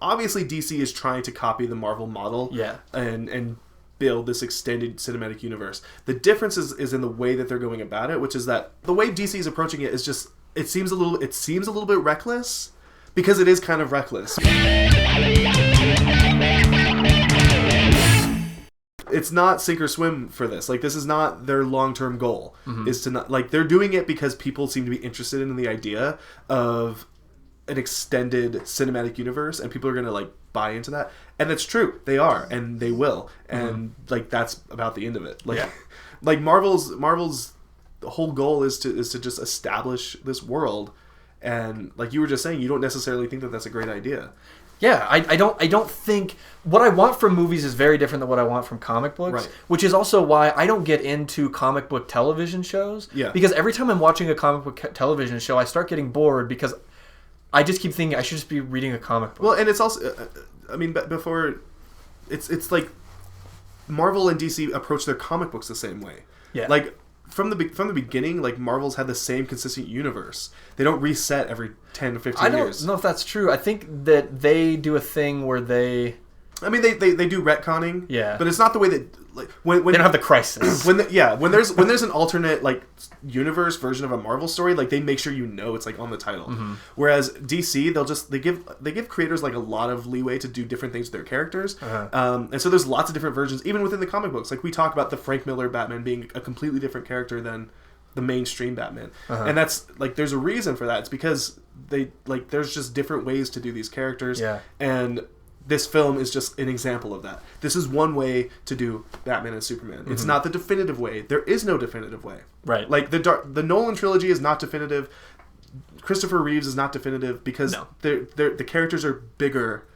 obviously DC is trying to copy the Marvel model. Yeah. And build this extended cinematic universe. The difference is in the way that they're going about it, which is that the way DC is approaching it is just it seems a little bit reckless, because it is kind of reckless. It's not sink or swim for this. Like, this is not their long-term goal. Is to not, like, they're doing it because people seem to be interested in the idea of an extended cinematic universe, and people are going to, like, buy into that. And it's true. They are, and they will. And, like, that's about the end of it. Like, like Marvel's whole goal is to just establish this world. And, like you were just saying, you don't necessarily think that that's a great idea. Yeah, I don't think what I want from movies is very different than what I want from comic books, Right. which is also why I don't get into comic book television shows. Yeah. Because every time I'm watching a comic book television show, I start getting bored because I just keep thinking I should just be reading a comic book. Well, and it's also, I mean, before, it's like Marvel and DC approach their comic books the same way. Yeah. Like, from the beginning, like, Marvel's had the same consistent universe. They don't reset every 10 to 15 years. I don't know if that's true. I think that they do a thing where they... I mean, they do retconning. Yeah. But it's not the way that, like, when they don't have the crisis. when there's an alternate, like, universe version of a Marvel story, like, they make sure you know it's, like, on the title. Whereas DC, they give creators, like, a lot of leeway to do different things with their characters. And so there's lots of different versions, even within the comic books. Like, we talk about the Frank Miller Batman being a completely different character than the mainstream Batman. And that's, like, there's a reason for that. It's because there's just different ways to do these characters. Yeah. And this film is just an example of that. This is one way to do Batman and Superman. It's not the definitive way. There is no definitive way. Right. Like, the Nolan trilogy is not definitive. Christopher Reeves is not definitive because the characters are bigger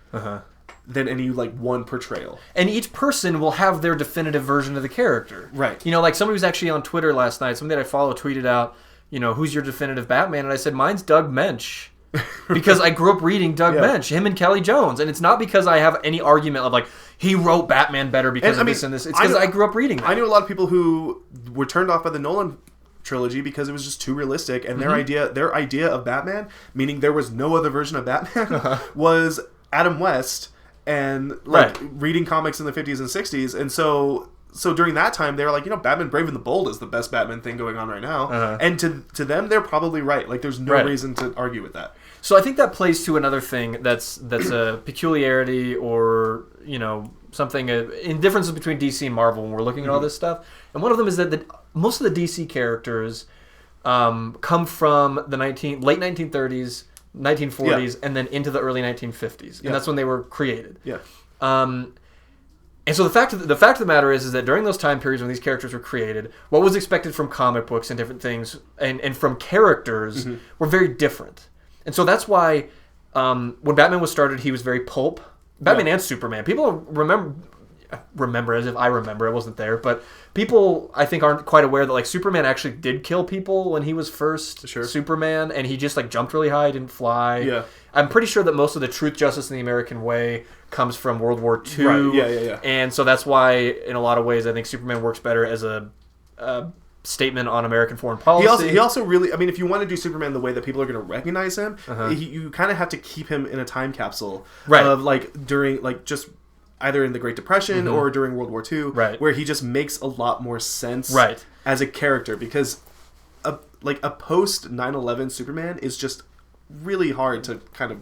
than any, like, one portrayal. And each person will have their definitive version of the character. Right. You know, like, somebody was actually on Twitter last night, somebody that I follow tweeted out, you know, who's your definitive Batman? And I said, mine's Doug Mensch. Because I grew up reading Doug Mensch, him and Kelly Jones. And it's not because I have any argument of, like, he wrote Batman better because of this and this. It's because I grew up reading that. I knew a lot of people who were turned off by the Nolan trilogy because it was just too realistic, and their idea of Batman, meaning there was no other version of Batman, was Adam West and, like, reading comics in the 50s and 60s. And so during that time, they were like, you know, Batman Brave and the Bold is the best Batman thing going on right now. And to them, they're probably right. Like, there's no reason to argue with that. So I think that plays to another thing that's a peculiarity, or, you know, something in differences between DC and Marvel when we're looking at all this stuff. And one of them is that most of the DC characters come from the late 1930s, 1940s, and then into the early 1950s, and that's when they were created. Yeah. And so the fact of the matter is that during those time periods when these characters were created, what was expected from comic books and different things and from characters were very different. And so that's why when Batman was started, he was very pulp. Batman and Superman. People remember as if I remember. I wasn't there. But people, I think, aren't quite aware that, like, Superman actually did kill people when he was first Superman. And he just, like, jumped really high, didn't fly. Yeah. I'm pretty sure that most of the truth, justice, and the American way comes from World War II. Right. Yeah. And so that's why, in a lot of ways, I think Superman works better as a statement on American foreign policy. He also really, I mean, if you want to do Superman the way that people are going to recognize him, you kind of have to keep him in a time capsule of, like, during, like, just either in the Great Depression or during World War II, where he just makes a lot more sense as a character, because a post 9/11 Superman is just really hard to kind of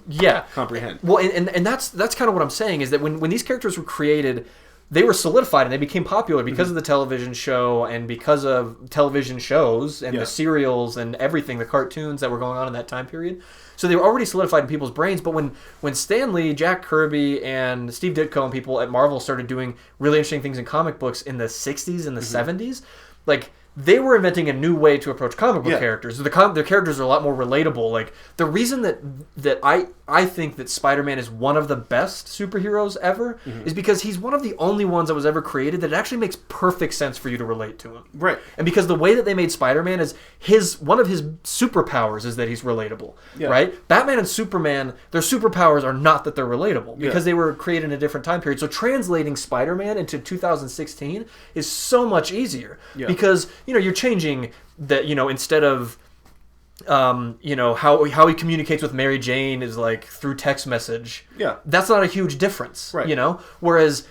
comprehend. Well, and that's kind of what I'm saying, is that when these characters were created, they were solidified and they became popular because of the television show and because of television shows and the serials and everything, the cartoons that were going on in that time period. So they were already solidified in people's brains. But when Stan Lee, Jack Kirby, and Steve Ditko and people at Marvel started doing really interesting things in comic books in the 60s and the 70s, like, they were inventing a new way to approach comic book characters. Their characters are a lot more relatable. Like, the reason that I think that Spider-Man is one of the best superheroes ever is because he's one of the only ones that was ever created that it actually makes perfect sense for you to relate to him. Right. And because the way that they made Spider-Man is one of his superpowers is that he's relatable. Yeah. Right? Batman and Superman, their superpowers are not that they're relatable because they were created in a different time period. So translating Spider-Man into 2016 is so much easier because, you know, you're changing that, you know, instead of you know, how he communicates with Mary Jane is like through text message. Yeah. That's not a huge difference, right. You know? Whereas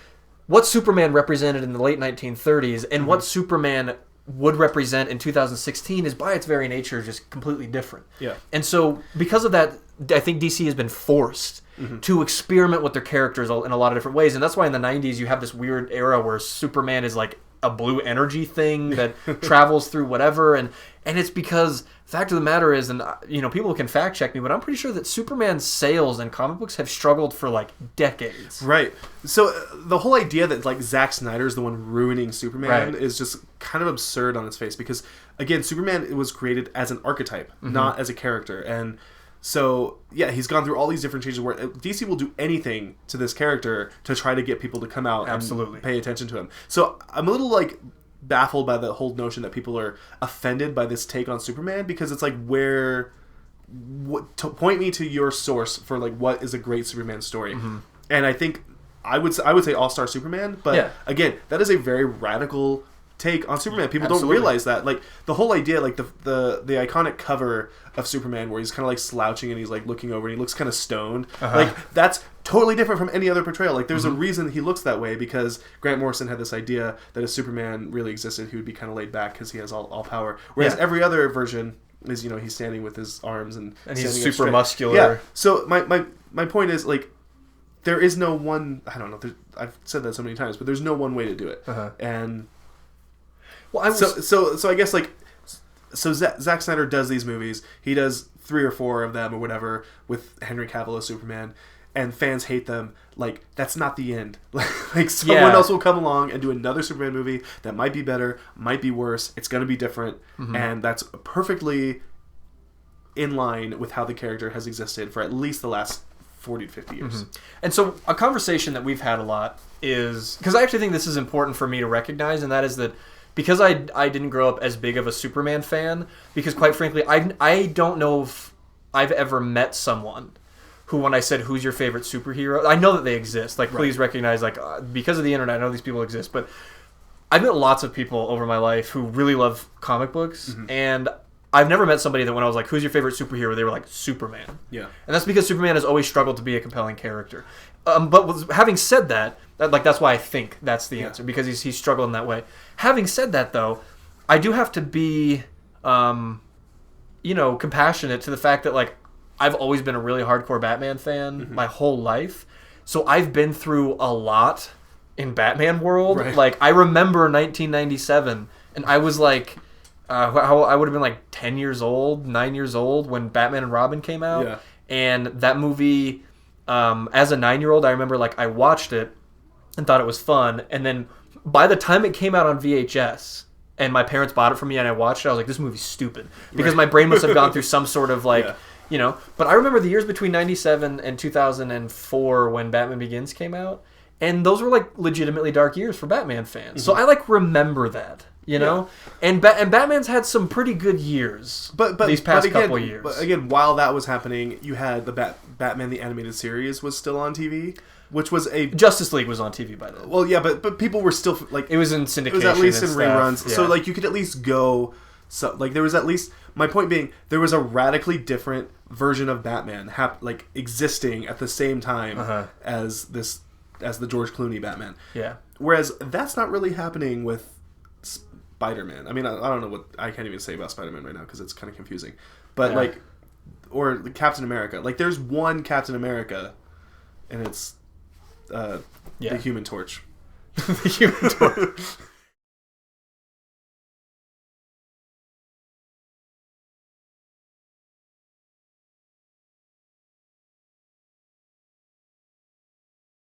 what Superman represented in the late 1930s and what Superman would represent in 2016 is by its very nature just completely different. Yeah. And so because of that, I think DC has been forced to experiment with their characters in a lot of different ways. And that's why in the 90s you have this weird era where Superman is like a blue energy thing that travels through whatever. And it's because fact of the matter is, and you know, people can fact check me, but I'm pretty sure that Superman's sales in comic books have struggled for like decades. Right. So the whole idea that like Zack Snyder is the one ruining Superman is just kind of absurd on its face, because again, Superman was created as an archetype, not as a character. And so yeah, he's gone through all these different changes where DC will do anything to this character to try to get people to come out and pay attention to him. So I'm a little like baffled by the whole notion that people are offended by this take on Superman, because it's like, point me to your source for like what is a great Superman story. And I think I would say All-Star Superman, but again, that is a very radical take on Superman. People don't realize that, like the whole idea, like the iconic cover of Superman where he's kind of like slouching and he's like looking over and he looks kind of stoned, like that's totally different from any other portrayal. Like there's a reason he looks that way, because Grant Morrison had this idea that if Superman really existed, he would be kind of laid back because he has all power, whereas every other version is, you know, he's standing with his arms and he's super muscular. Yeah. So my point is, like, there is no one, I don't know, I've said that so many times, but there's no one way to do it. And well, so I guess, like, so Zack Snyder does these movies. He does 3 or 4 of them or whatever with Henry Cavill as Superman, and fans hate them. Like, that's not the end. Like someone else will come along and do another Superman movie that might be better, might be worse. It's going to be different, and that's perfectly in line with how the character has existed for at least the last 40 to 50 years. And so a conversation that we've had a lot is, because I actually think this is important for me to recognize, and that is that because I didn't grow up as big of a Superman fan, because quite frankly, I don't know if I've ever met someone who, when I said, who's your favorite superhero, I know that they exist. Like, please recognize, like, because of the internet, I know these people exist, but I've met lots of people over my life who really love comic books, and I've never met somebody that when I was like, who's your favorite superhero, they were like, Superman. Yeah. And that's because Superman has always struggled to be a compelling character. But having said that, that's why I think that's the answer, because he's struggled in that way. Having said that, though, I do have to be, compassionate to the fact that, like, I've always been a really hardcore Batman fan my whole life. So I've been through a lot in Batman world. Right. Like, I remember 1997, and I was like, I would have been like 10 years old, 9 years old when Batman and Robin came out. Yeah. And that movie, as a 9-year-old, I remember, like, I watched it and thought it was fun. And then by the time it came out on VHS and my parents bought it for me and I watched it, I was like, this movie's stupid. Because my brain must have gone through some sort of, like, you know. But I remember the years between 97 and 2004 when Batman Begins came out. And those were, like, legitimately dark years for Batman fans. So I, like, remember that. You know, and Batman's had some pretty good years, but these past couple years. But again, while that was happening, you had the Batman the Animated Series was still on TV, which was Justice League was on TV by then. Well, yeah, but people were still, like, it was in syndication. It was at least in stuff. reruns, Yeah. so, like, you could at least go. So, like, there was at least, my point being, there was a radically different version of Batman like existing at the same time as the George Clooney Batman. Yeah. Whereas that's not really happening with Spider-Man. I mean, I don't know what I can't even say about Spider-Man right now because it's kind of confusing. But like, or Captain America. Like, there's one Captain America, and it's the Human Torch. The Human Torch.